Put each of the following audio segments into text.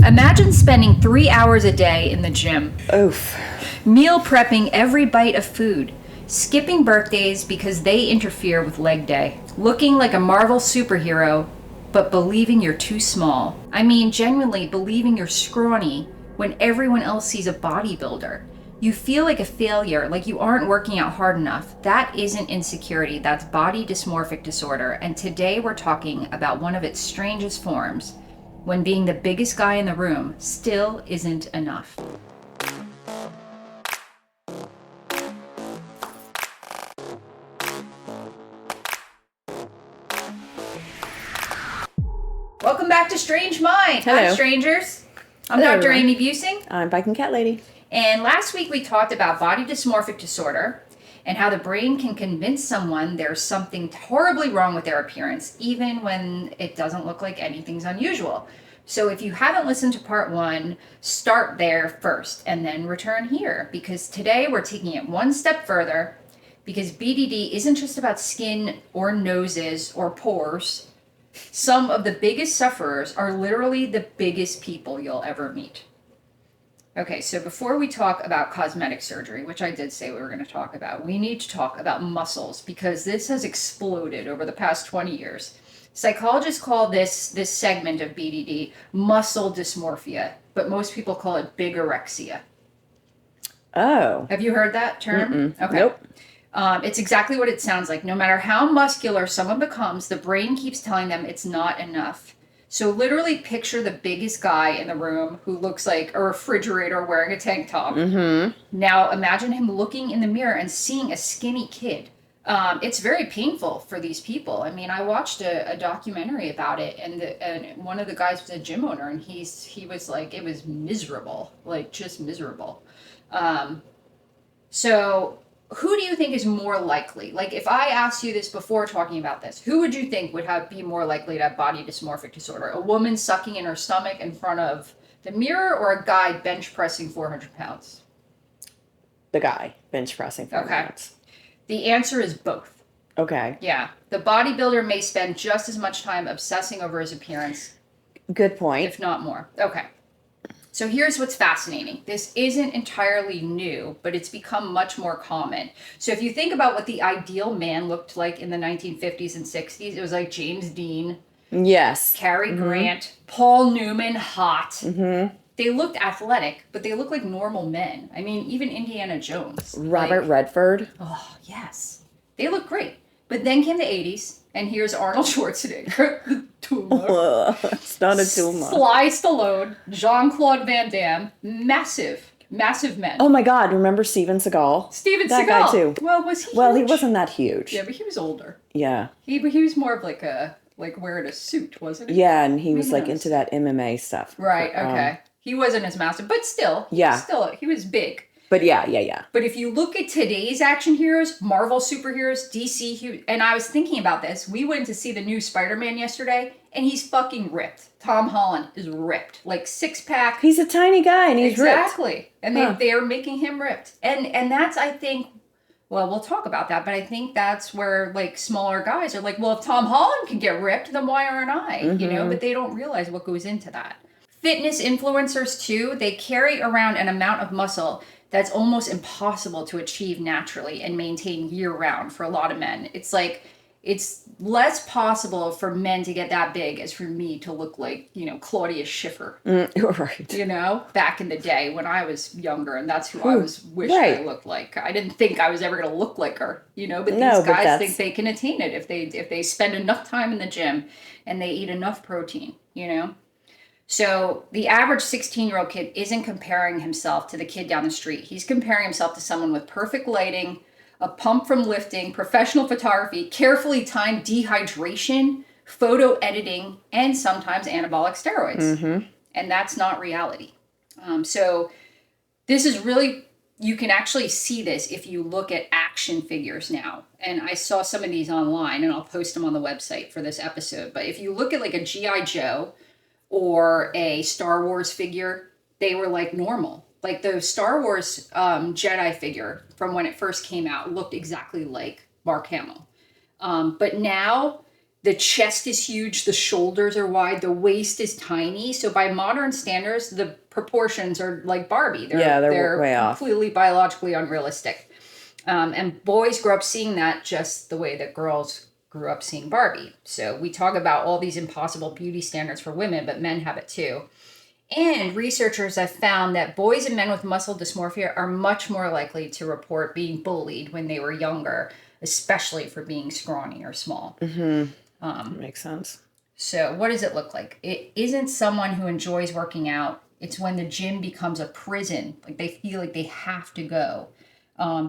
Imagine spending 3 hours a day in the gym. Oof. Meal prepping every bite of food. Skipping birthdays because they interfere with leg day. Looking like a Marvel superhero, but believing you're too small. I mean, genuinely believing you're scrawny when everyone else sees a bodybuilder. You feel like a failure, like you aren't working out hard enough. That isn't insecurity, that's body dysmorphic disorder. And today we're talking about one of its strangest forms, when being the biggest guy in the room still isn't enough. Welcome back to Strange Mind. Hello. Hi, strangers. I'm Hello, Dr. everyone. Amy Busing. I'm Biking Cat Lady. And last week we talked about body dysmorphic disorder and how the brain can convince someone there's something horribly wrong with their appearance, even when it doesn't look like anything's unusual. So if you haven't listened to part 1, start there first and then return here, because today we're taking it one step further, because BDD isn't just about skin or noses or pores. Some of the biggest sufferers are literally the biggest people you'll ever meet. Okay, so before we talk about cosmetic surgery, which I did say we were going to talk about, we need to talk about muscles, because this has exploded over the past 20 years. Psychologists call this segment of BDD muscle dysmorphia, but most people call it bigorexia. Oh. Have you heard that term? Mm-mm. Okay. Nope. It's exactly what it sounds like. No matter how muscular someone becomes, the brain keeps telling them it's not enough. So literally picture the biggest guy in the room who looks like a refrigerator wearing a tank top. Mm-hmm. Now imagine him looking in the mirror and seeing a skinny kid. It's very painful for these people. I mean, I watched a documentary about it, and one of the guys was a gym owner, and he was like, it was miserable, like just miserable. So who do you think is more likely? Like, if I asked you this before talking about this, who would you think would be more likely to have body dysmorphic disorder? A woman sucking in her stomach in front of the mirror, or a guy bench pressing 400 pounds? The guy bench pressing 400 pounds. The answer is both. Okay. Yeah. The bodybuilder may spend just as much time obsessing over his appearance. Good point. If not more. Okay. So here's what's fascinating. This isn't entirely new, but it's become much more common. So if you think about what the ideal man looked like in the 1950s and 60s, it was like James Dean. Yes. Cary Grant. Paul Newman, hot. Mm-hmm. They looked athletic, but they looked like normal men. I mean, even Indiana Jones. Robert Redford. Oh, yes. They look great. But then came the 80s, and here's Arnold Schwarzenegger, the tumor. It's not a tumor. Sly Stallone, Jean-Claude Van Damme, massive men. Oh my God! Remember Steven Seagal? Steven that Seagal. Guy too. Well, was he? Well, huge? he wasn't that huge. Yeah, but he was older. Yeah. He was more of like wearing a suit, wasn't he? Yeah, and he was I like know. into that MMA stuff. Right. Okay. He wasn't as massive, but still. Yeah. Still, he was big. But yeah. But if you look at today's action heroes, Marvel superheroes, DC, and I was thinking about this. We went to see the new Spider-Man yesterday, and he's fucking ripped. Tom Holland is ripped. Like six-pack. He's a tiny guy, and he's ripped. Exactly. And they are making him ripped. And that's, I think, well, we'll talk about that, but I think that's where, like, smaller guys are like, well, if Tom Holland can get ripped, then why aren't I? Mm-hmm. You know, but they don't realize what goes into that. Fitness influencers, too, they carry around an amount of muscle that's almost impossible to achieve naturally and maintain year-round for a lot of men. It's like, it's less possible for men to get that big as for me to look like, you know, Claudia Schiffer. Right. You know, back in the day when I was younger, and that's who I wished I looked like. I didn't think I was ever going to look like her, you know, but these guys think they can attain it if they spend enough time in the gym and they eat enough protein, you know. So the average 16-year-old kid isn't comparing himself to the kid down the street. He's comparing himself to someone with perfect lighting, a pump from lifting, professional photography, carefully timed dehydration, photo editing, and sometimes anabolic steroids. Mm-hmm. And that's not reality. So this is really, you can actually see this if you look at action figures now. And I saw some of these online, and I'll post them on the website for this episode. But if you look at like a G.I. Joe or a Star Wars figure, they were like normal. Like the Star Wars Jedi figure from when it first came out looked exactly like Mark Hamill. But now The chest is huge, the shoulders are wide, the waist is tiny. So by modern standards, the proportions are like Barbie. They're way completely biologically unrealistic. And boys grow up seeing that just the way that girls grew up seeing Barbie. So we talk about all these impossible beauty standards for women, but men have it too. And researchers have found that boys and men with muscle dysmorphia are much more likely to report being bullied when they were younger, especially for being scrawny or small. Makes sense. So what does it look like? It isn't someone who enjoys working out. It's when the gym becomes a prison. Like they feel like they have to go.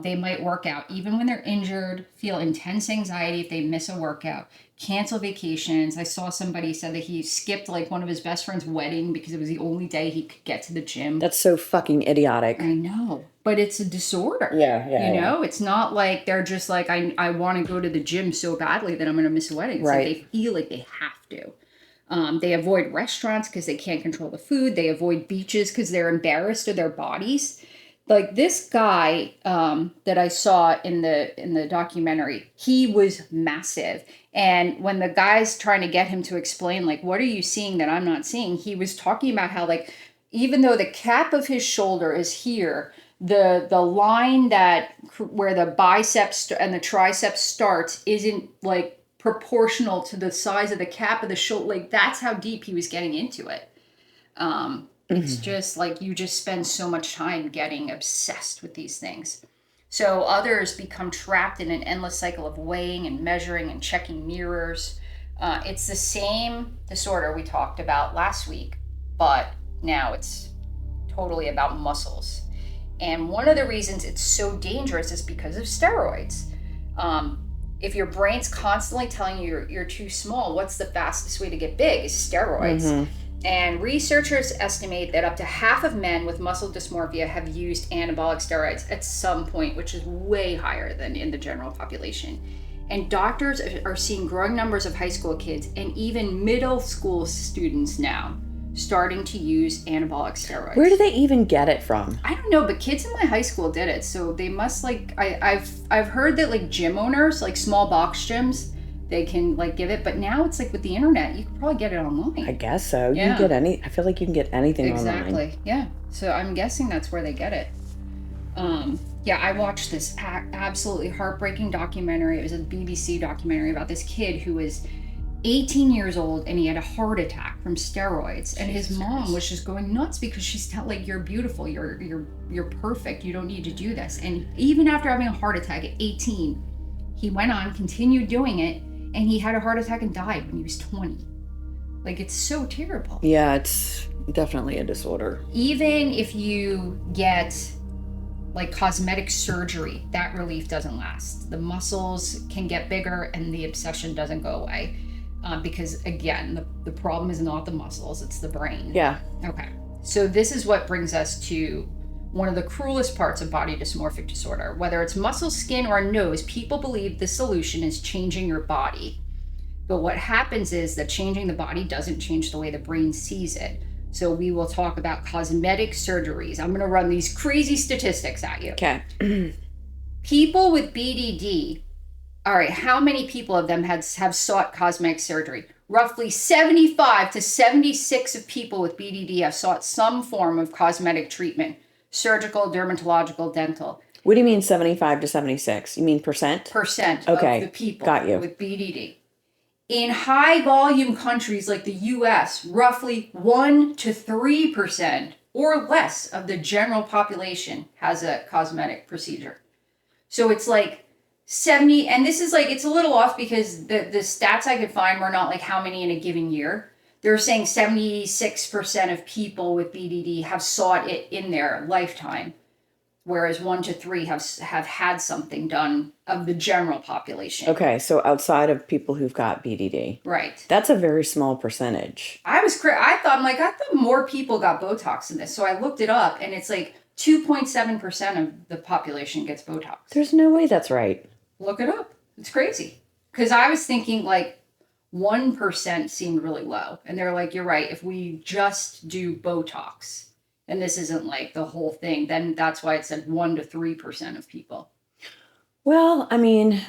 They might work out even when they're injured, feel intense anxiety if they miss a workout, cancel vacations. I saw somebody said that he skipped like one of his best friend's wedding because it was the only day he could get to the gym. That's so fucking idiotic. I know, but it's a disorder. Yeah. You know, it's not like they're just like, I want to go to the gym so badly that I'm going to miss a wedding. It's like they feel like they have to. They avoid restaurants because they can't control the food. They avoid beaches because they're embarrassed of their bodies. Like this guy that I saw in the documentary, he was massive. And when the guy's trying to get him to explain, like, what are you seeing that I'm not seeing? He was talking about how, like, even though the cap of his shoulder is here, the line that where the biceps and the triceps starts isn't like proportional to the size of the cap of the shoulder. Like that's how deep he was getting into it. It's just like you just spend so much time getting obsessed with these things. So others become trapped in an endless cycle of weighing and measuring and checking mirrors. It's the same disorder we talked about last week, but now it's totally about muscles. And one of the reasons it's so dangerous is because of steroids. If your brain's constantly telling you you're too small, what's the fastest way to get big is steroids. And researchers estimate that up to half of men with muscle dysmorphia have used anabolic steroids at some point, which is way higher than in the general population. And doctors are seeing growing numbers of high school kids and even middle school students now starting to use anabolic steroids. Where do they even get it from? I don't know, but kids in my high school did it. So they must like, I've heard that like gym owners, like small box gyms, they can like give it, but now it's like with the internet, you can probably get it online. I guess so. You can get I feel like you can get anything online. Exactly. Yeah. So I'm guessing that's where they get it. Yeah, I watched this absolutely heartbreaking documentary. It was a BBC documentary about this kid who was 18 years old and he had a heart attack from steroids, and his mom was just going nuts because she's like, you're beautiful, you're perfect, you don't need to do this. And even after having a heart attack at 18, he went on, continued doing it, and he had a heart attack and died when he was 20. Like, it's so terrible. Yeah, it's definitely a disorder. Even if you get like cosmetic surgery, that relief doesn't last. The muscles can get bigger and the obsession doesn't go away. Because again, the problem is not the muscles, it's the brain. Yeah. Okay. So this is what brings us to one of the cruelest parts of body dysmorphic disorder. Whether it's muscle, skin, or nose, people believe the solution is changing your body. But what happens is that changing the body doesn't change the way the brain sees it. So we will talk about cosmetic surgeries. I'm going to run these crazy statistics at you. Okay. People with BDD, all right, how many people of them have sought cosmetic surgery? Roughly 75 to 76 of people with BDD have sought some form of cosmetic treatment. Surgical, dermatological, dental. What do you mean 75 to 76? You mean percent? Percent okay. of the people Got you. with BDD. In high volume countries like the US, roughly 1 to 3% or less of the general population has a cosmetic procedure. So it's like 70, and this is like, it's a little off because the stats I could find were not like how many in a given year. They're saying 76% of people with BDD have sought it in their lifetime, whereas 1 to 3 have had something done of the general population. Okay, so outside of people who've got BDD. Right. That's a very small percentage. I thought more people got Botox in this. So I looked it up, and it's like 2.7% of the population gets Botox. There's no way that's right. Look it up. It's crazy. Because I was thinking like 1% seemed really low. And they're like, you're right. If we just do Botox, and this isn't like the whole thing, then that's why it said 1 to 3% of people. Well, I mean,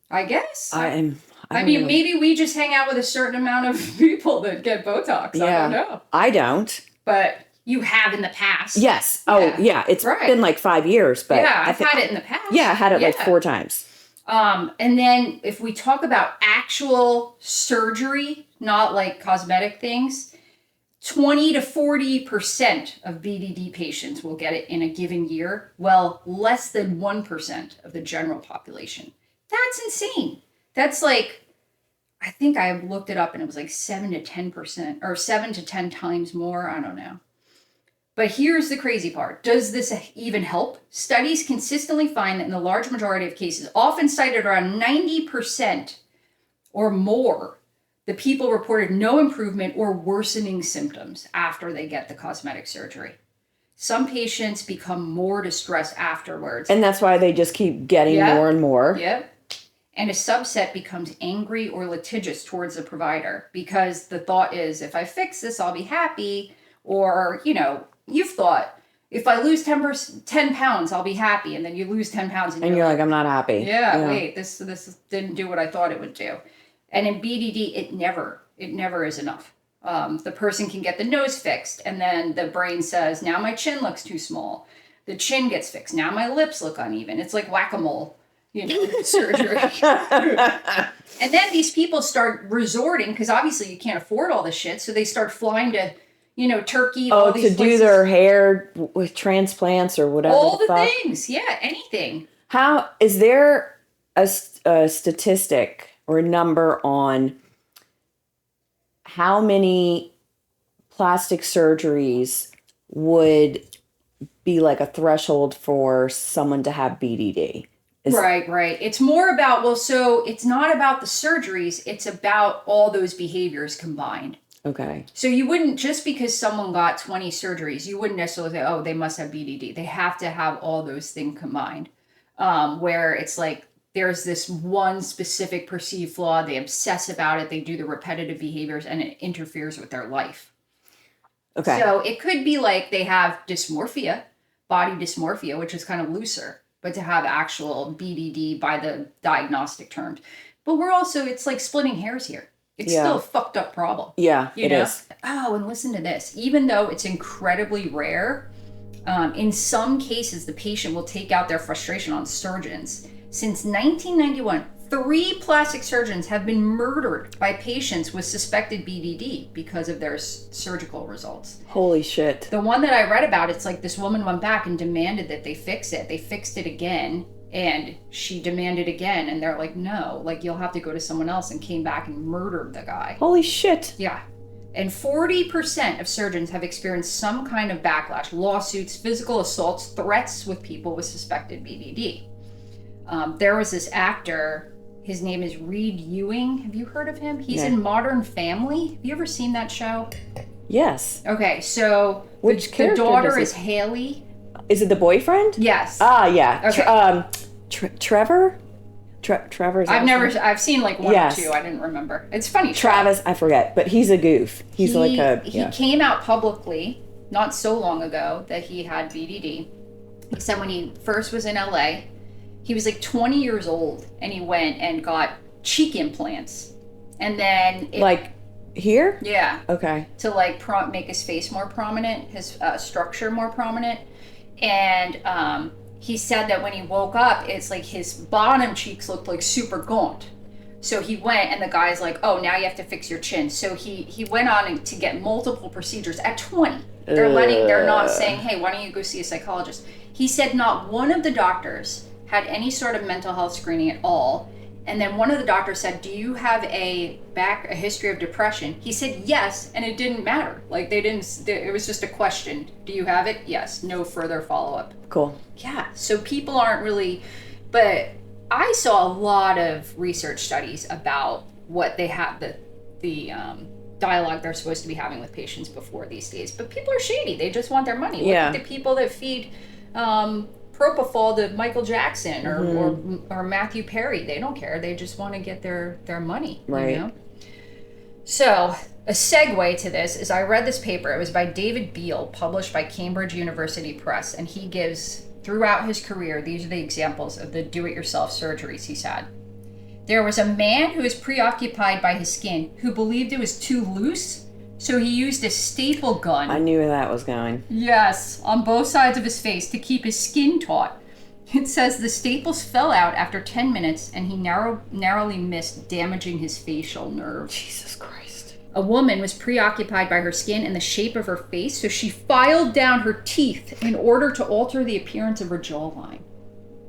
I guess. I'm I mean, maybe we just hang out with a certain amount of people that get Botox. I don't know. I don't. But you have in the past. Yes. Yeah. Oh, yeah. It's been like 5 years, but I've had it in the past. Yeah, I had it like 4 times. And then if we talk about actual surgery, not like cosmetic things, 20 to 40% of BDD patients will get it in a given year. Well, less than 1% of the general population. That's insane. That's like, I think I looked it up and it was like 7 to 10% or 7 to 10 times more. I don't know. But here's the crazy part. Does this even help? Studies consistently find that in the large majority of cases, often cited around 90% or more, the people reported no improvement or worsening symptoms after they get the cosmetic surgery. Some patients become more distressed afterwards. And that's why they just keep getting more and more. Yep. And a subset becomes angry or litigious towards the provider because the thought is, if I fix this, I'll be happy. Or, you've thought, if I lose 10 pounds, I'll be happy. And then you lose 10 pounds. And you're like, I'm not happy. Yeah, wait, this didn't do what I thought it would do. And in BDD, it never is enough. The person can get the nose fixed. And then the brain says, now my chin looks too small. The chin gets fixed. Now my lips look uneven. It's like whack-a-mole, surgery. And then these people start resorting, because obviously you can't afford all this shit. So they start flying to Turkey. All these to places. Do their hair with transplants or whatever. All the things. Yeah, anything. How is there a statistic or a number on how many plastic surgeries would be like a threshold for someone to have BDD? Right. It's more about, so it's not about the surgeries. It's about all those behaviors combined. Okay. So you wouldn't, just because someone got 20 surgeries, you wouldn't necessarily say, oh, they must have BDD. They have to have all those things combined, where it's like there's this one specific perceived flaw. They obsess about it. They do the repetitive behaviors and it interferes with their life. Okay. So it could be like they have dysmorphia, body dysmorphia, which is kind of looser, but to have actual BDD by the diagnostic terms. But it's like splitting hairs here. It's still a fucked up problem. Yeah, it is. Oh, and listen to this. Even though it's incredibly rare, in some cases, the patient will take out their frustration on surgeons. Since 1991, 3 plastic surgeons have been murdered by patients with suspected BDD because of their surgical results. Holy shit. The one that I read about, it's like this woman went back and demanded that they fix it. They fixed it again. And she demanded again, and they're like, no, like you'll have to go to someone else, and came back and murdered the guy. Holy shit. Yeah. And 40% of surgeons have experienced some kind of backlash, lawsuits, physical assaults, threats with people with suspected BDD. There was this actor, his name is Reed Ewing. Have you heard of him? He's in Modern Family. Have you ever seen that show? Yes. Okay, so the daughter is Haley. Is it the boyfriend? Yes. Ah, yeah. Okay. Trevor? Trevor's. I've seen like 1 or 2. I didn't remember. It's funny. Travis, I forget, but he's a goof. He came out publicly not so long ago that he had BDD. He said when he first was in LA, he was like 20 years old and he went and got cheek implants. And then like here? Yeah. Okay. To like make his face more prominent, his structure more prominent. And he said that when he woke up, it's like his bottom cheeks looked like super gaunt. So he went, and the guy's like, oh, now you have to fix your chin. So he went on to get multiple procedures at 20. They're not saying, hey, why don't you go see a psychologist? He said not one of the doctors had any sort of mental health screening at all. And then one of the doctors said, do you have a history of depression? He said yes, and it didn't matter. Like it was just a question. Do you have it? Yes. No further follow-up. Cool. Yeah. So people aren't really, but I saw a lot of research studies about what they have, the dialogue they're supposed to be having with patients before these days. But people are shady. They just want their money. Yeah. Look at the people that feed propofol to Michael Jackson or Matthew Perry. They don't care. They just want to get their money. Right. You know? So a segue to this is I read this paper. It was by David Beale, published by Cambridge University Press, and he gives, throughout his career, these are the examples of the do-it-yourself surgeries he's had. There was a man who was preoccupied by his skin who believed it was too loose, so he used a staple gun. I knew where that was going. Yes, on both sides of his face to keep his skin taut. It says the staples fell out after 10 minutes and he narrowly missed, damaging his facial nerve. Jesus Christ. A woman was preoccupied by her skin and the shape of her face, so she filed down her teeth in order to alter the appearance of her jawline.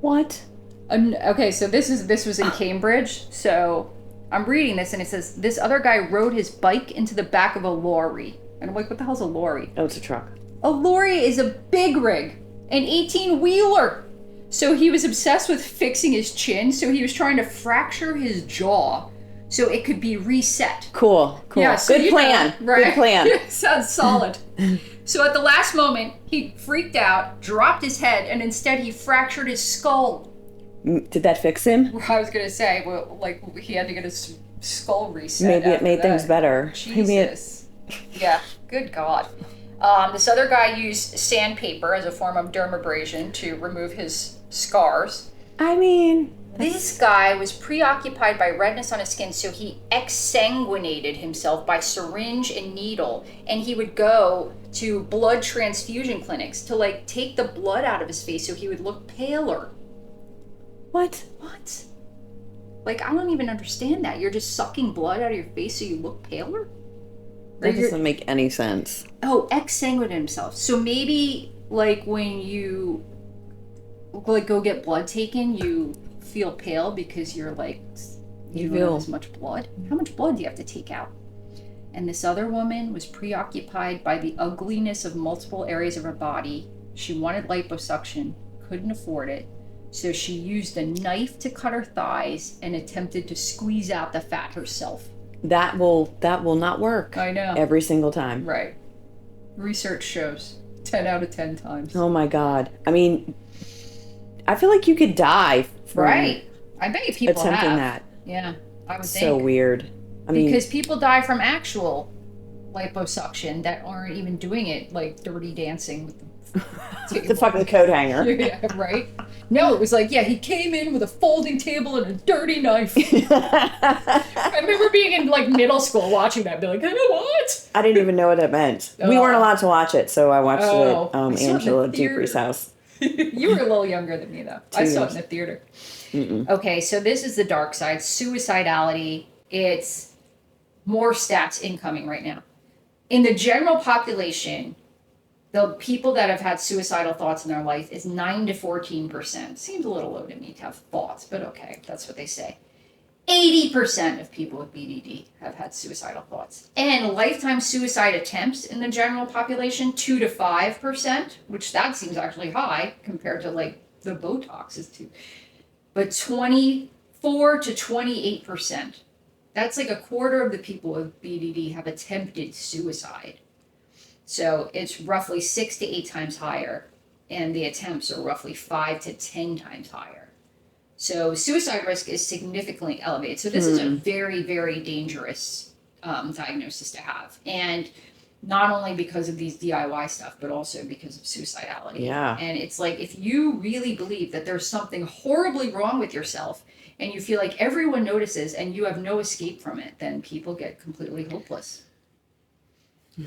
What? Okay, so this was in Cambridge. So I'm reading this and it says this other guy rode his bike into the back of a lorry. And I'm like, what the hell's a lorry? Oh, it's a truck. A lorry is a big rig, an 18-wheeler. So he was obsessed with fixing his chin, so he was trying to fracture his jaw so it could be reset. Cool. Yeah, so good plan. Right? Good plan. Sounds solid. So at the last moment, he freaked out, dropped his head, and instead he fractured his skull. Did that fix him? I was gonna say, well, like he had to get his skull reset. Maybe it made things better. Jesus. Yeah. Good God. This other guy used sandpaper as a form of dermabrasion to remove his scars. I mean, this guy was preoccupied by redness on his skin, so he exsanguinated himself by syringe and needle, and he would go to blood transfusion clinics to like take the blood out of his face so he would look paler. What? Like, I don't even understand that. You're just sucking blood out of your face so you look paler? That doesn't make any sense. Oh, exsanguinate himself. So maybe, like, when you, like, go get blood taken, you feel pale because you're, like, you don't have as much blood. How much blood do you have to take out? And this other woman was preoccupied by the ugliness of multiple areas of her body. She wanted liposuction, couldn't afford it. So she used a knife to cut her thighs and attempted to squeeze out the fat herself. That will not work. I know. Every single time. Right. Research shows 10 out of 10 times. Oh my God. I mean, I feel like you could die from right. I bet people attempting have. That. Yeah, I would think. So weird. I mean, because people die from actual liposuction that aren't even doing it, like Dirty Dancing with the fucking coat hanger. Yeah, right? No, it was like, yeah, he came in with a folding table and a dirty knife. I remember being in like middle school watching that, be like, what? I didn't even know what it meant. We weren't allowed to watch it, so I watched it at Angela Dupree's house. You were a little younger than me, though. I saw it in the theater. Okay, so this is the dark side. Suicidality. It's more stats incoming right now. In the general population, the people that have had suicidal thoughts in their life is 9 to 14%. Seems a little low to me to have thoughts, but okay, that's what they say. 80% of people with BDD have had suicidal thoughts. And lifetime suicide attempts in the general population, 2 to 5%, which that seems actually high compared to like the Botox is 2. But 24 to 28%. That's like a quarter of the people with BDD have attempted suicide. So it's roughly 6 to 8 times higher, and the attempts are roughly 5 to 10 times higher. So suicide risk is significantly elevated. So this is a very, very dangerous diagnosis to have. And not only because of these DIY stuff, but also because of suicidality. Yeah. And it's like, if you really believe that there's something horribly wrong with yourself and you feel like everyone notices and you have no escape from it, then people get completely hopeless.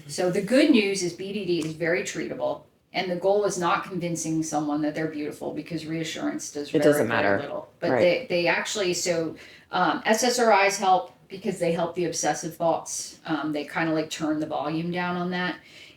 So the good news is BDD is very treatable, and the goal is not convincing someone that they're beautiful, because reassurance does very little. But they actually, SSRIs help because they help the obsessive thoughts. They kind of like turn the volume down on that.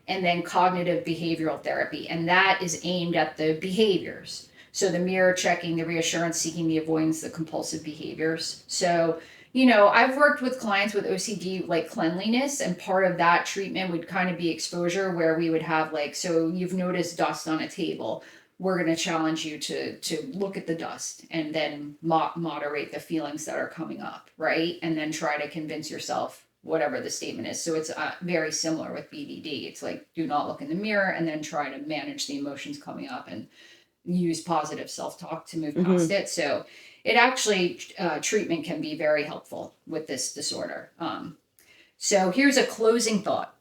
And then cognitive behavioral therapy, and that is aimed at the behaviors. So the mirror checking, the reassurance seeking, the avoidance, the compulsive behaviors. So, you know, I've worked with clients with OCD, like cleanliness, and part of that treatment would kind of be exposure, where we would have like, so you've noticed dust on a table. We're going to challenge you to look at the dust and then moderate the feelings that are coming up, right? And then try to convince yourself whatever the statement is. So it's very similar with BDD. It's like, do not look in the mirror, and then try to manage the emotions coming up and use positive self-talk to move past it. So it actually, treatment can be very helpful with this disorder. So here's a closing thought.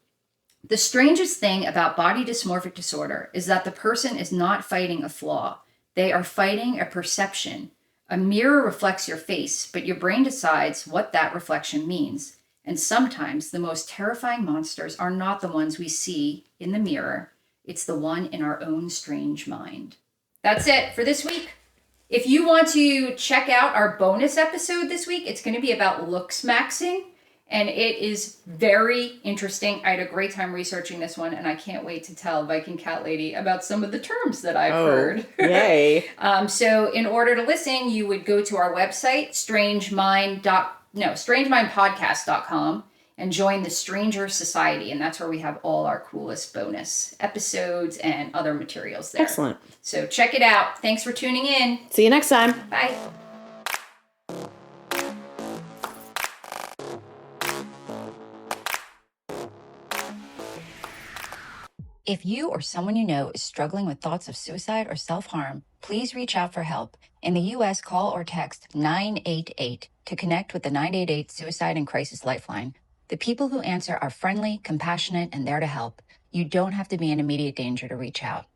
The strangest thing about body dysmorphic disorder is that the person is not fighting a flaw. They are fighting a perception A mirror reflects your face, but your brain decides what that reflection means. And sometimes the most terrifying monsters are not the ones we see in the mirror. It's the one in our own strange mind. That's it for this week. If you want to check out our bonus episode this week, it's going to be about looks maxing. And it is very interesting. I had a great time researching this one, and I can't wait to tell Viking Cat Lady about some of the terms that I've heard. Yay. So in order to listen, you would go to our website, strangemindpodcast.com, and join the Stranger Society. And that's where we have all our coolest bonus episodes and other materials there. Excellent. So check it out. Thanks for tuning in. See you next time. Bye. If you or someone you know is struggling with thoughts of suicide or self-harm, please reach out for help. In the U.S., call or text 988 to connect with the 988 Suicide and Crisis Lifeline. The people who answer are friendly, compassionate, and there to help. You don't have to be in immediate danger to reach out.